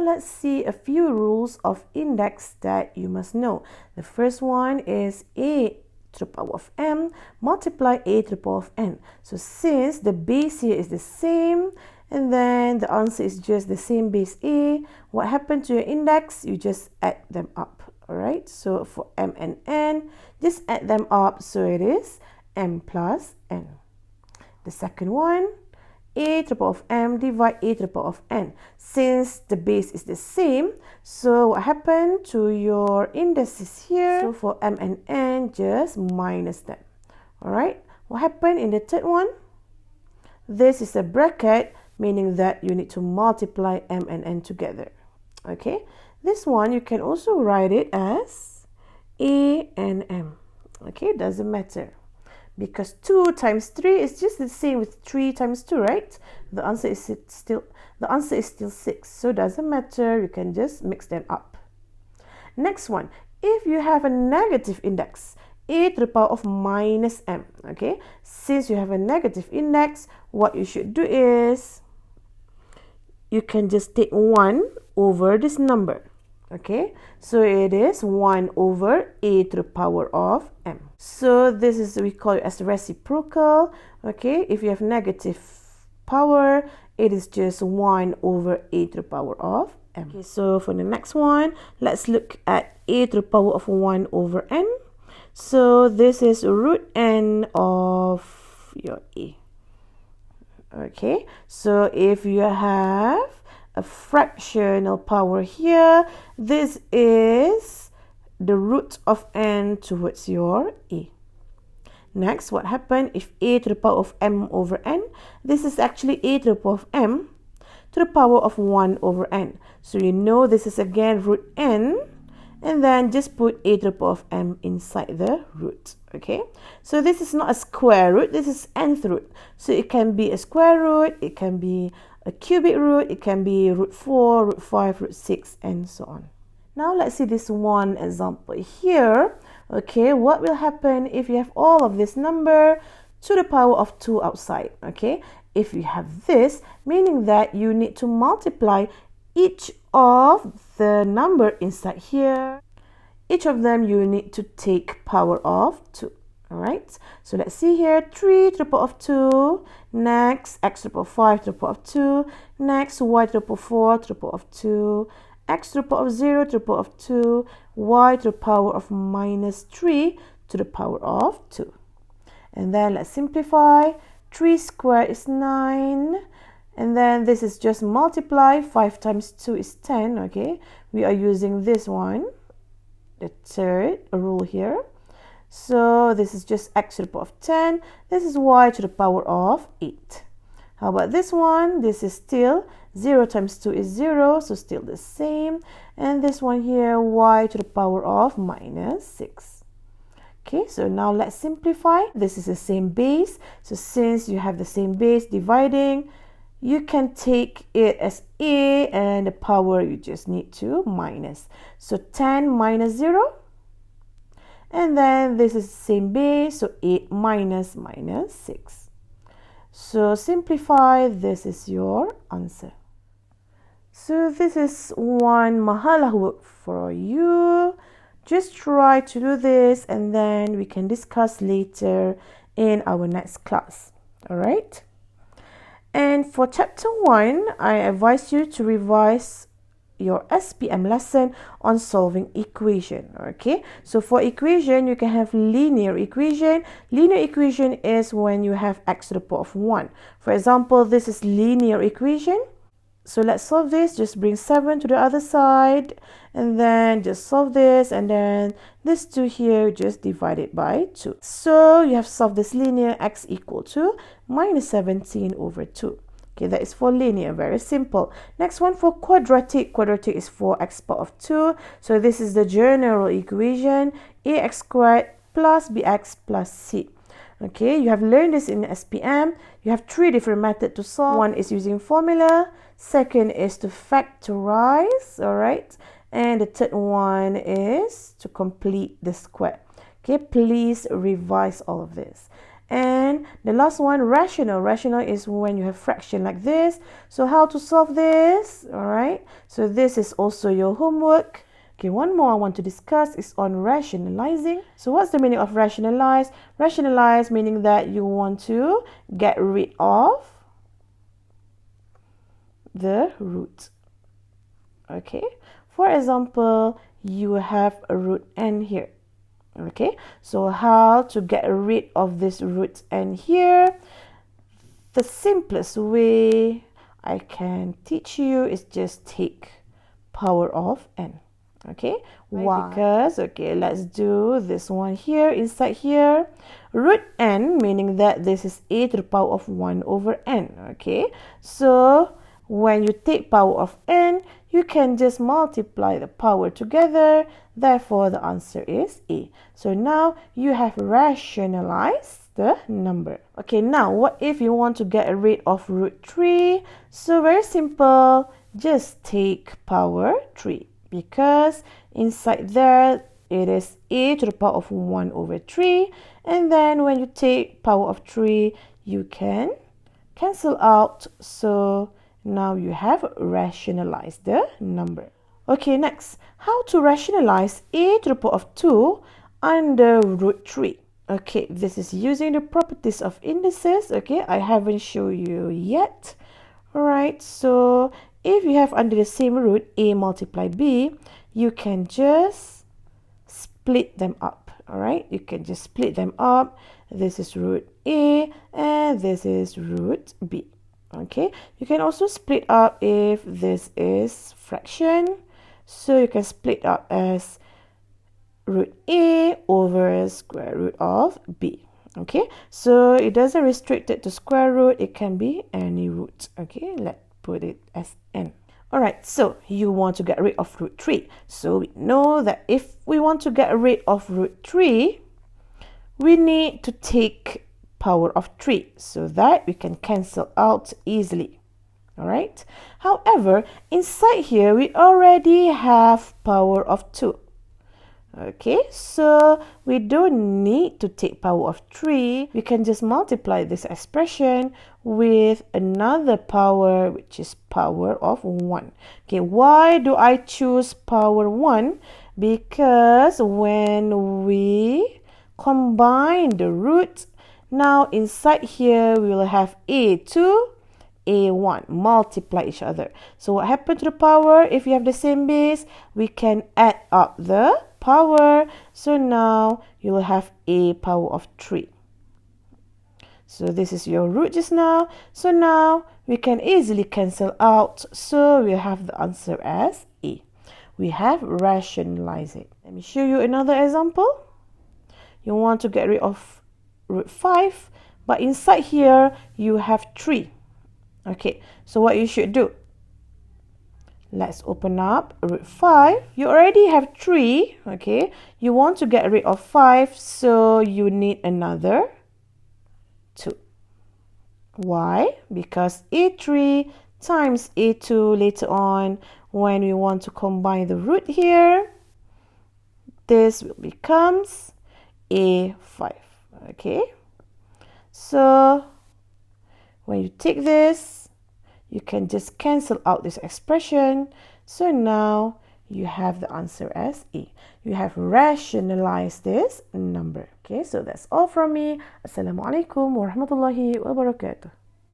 let's see a few rules of index that you must know. The first one is a to the power of m multiply a to the power of n. So since the base here is the same, and then the answer is just the same base a, what happened to your index? You just add them up. Alright, so for m and n, just add them up, so it is m plus n. The second one, a to the power of m divide a to the power of n. Since the base is the same, so what happened to your indices here? So for m and n, just minus them. Alright, what happened in the third one? This is a bracket, meaning that you need to multiply m and n together. Okay, this one you can also write it as a and m. Okay, doesn't matter, because 2 times 3 is just the same with 3 times 2, right? The answer is still 6, so it doesn't matter, you can just mix them up. Next one, if you have a negative index, a to the power of minus m, okay? Since you have a negative index, what you should do is you can just take 1 over this number. Okay, so it is 1 over a to the power of m. So this is, we call it as reciprocal. Okay, if you have negative power, it is just 1 over a to the power of m. Okay, so for the next one, let's look at a to the power of 1 over n. So this is root n of your a. Okay, so if you have a fractional power here, this is the root of n towards your a. Next, what happened if a to the power of m over n? This is actually a to the power of m to the power of 1 over n. So you know this is again root n, and then just put a to the power of m inside the root. Okay, so this is not a square root, this is nth root. So it can be a square root, it can be a cubic root, it can be root 4, root 5, root 6, and so on. Now let's see this one example here. Okay, what will happen if you have all of this number to the power of 2 outside? Okay, if you have this, meaning that you need to multiply each of the number inside here. Each of them you need to take power of 2. Alright, so let's see here, 3 to the power of 2, next x to the power of 5 to the power of 2, next y to the power of 4 to the power of 2, x to the power of 0 to the power of 2, y to the power of minus 3 to the power of 2. And then let's simplify, 3 squared is 9, and then this is just multiply, 5 times 2 is 10, okay? We are using this one, the third rule here. So this is just x to the power of 10. This is y to the power of 8. How about this one? This is still 0 times 2 is 0, so still the same. And this one here, y to the power of minus 6. Okay, so now let's simplify. This is the same base. So since you have the same base dividing, you can take it as a, and the power you just need to minus. So 10 minus 0. And then this is the same base, so 8 minus 6. So simplify, this is your answer. So this is one mahalah work for you. Just try to do this, and then we can discuss later in our next class. Alright? And for chapter 1, I advise you to revise your SPM lesson on solving equation. Okay, so for equation you can have linear equation. Linear equation is when you have x to the power of 1. For example, this is linear equation. So let's solve this. Just bring 7 to the other side, and then just solve this, and then this 2 here, just divide it by 2. So you have solved this linear, x equal to minus 17 over 2. Okay, that is for linear, very simple. Next one for quadratic. Quadratic is 4x power of 2. So this is the general equation, ax squared plus bx plus c. Okay, you have learned this in SPM. You have 3 different methods to solve. One is using formula. Second is to factorize, all right? And the third one is to complete the square. Okay, please revise all of this. And the last one, rational. Rational is when you have fraction like this. So how to solve this? All right. So this is also your homework. Okay, one more I want to discuss is on rationalizing. So what's the meaning of rationalize? Rationalize meaning that you want to get rid of the root. Okay, for example, you have a root n here. Okay, so how to get rid of this root n here? The simplest way I can teach you is just take power of n. Okay, why? Because, okay, let's do this one here, inside here. Root n, meaning that this is a to the power of 1 over n. Okay, so when you take power of n, you can just multiply the power together. Therefore, the answer is a. So now you have rationalized the number. Okay, now what if you want to get rid of root 3? So very simple, just take power 3. Because inside there it is a to the power of 1 over 3, and then when you take power of 3 you can cancel out, so now you have rationalized the number. Okay, next, how to rationalize a to the power of 2 under root 3. Okay, this is using the properties of indices. Okay, I haven't shown you yet. Alright, so if you have under the same root a multiply b, you can just split them up. Alright, you can just split them up. This is root a and this is root b. Okay, you can also split up if this is fraction. So you can split up as root a over square root of b. Okay, so it doesn't restrict it to square root, it can be any root. Okay, let's put it as n. Alright, so you want to get rid of root 3. So we know that if we want to get rid of root 3, we need to take power of 3 so that we can cancel out easily. Alright, however, inside here we already have power of 2. Okay, so we don't need to take power of 3. We can just multiply this expression with another power, which is power of 1. Okay, why do I choose power 1? Because when we combine the root, now inside here we will have a2, a1, multiply each other. So what happened to the power? If you have the same base, we can add up the power. So now you will have a power of 3. So this is your root just now. So now we can easily cancel out. So we have the answer as a. We have rationalized it. Let me show you another example. You want to get rid of root 5, but inside here you have 3. Okay, so what you should do? Let's open up root 5. You already have 3. Okay, you want to get rid of 5, so you need another 2. Why? Because a3 times a2 later on, when we want to combine the root here, this becomes a5. Okay, so when you take this, you can just cancel out this expression. So now you have the answer as A. You have rationalized this number. Okay, so that's all from me. Assalamu alaikum wa rahmatullahi wa barakatuh.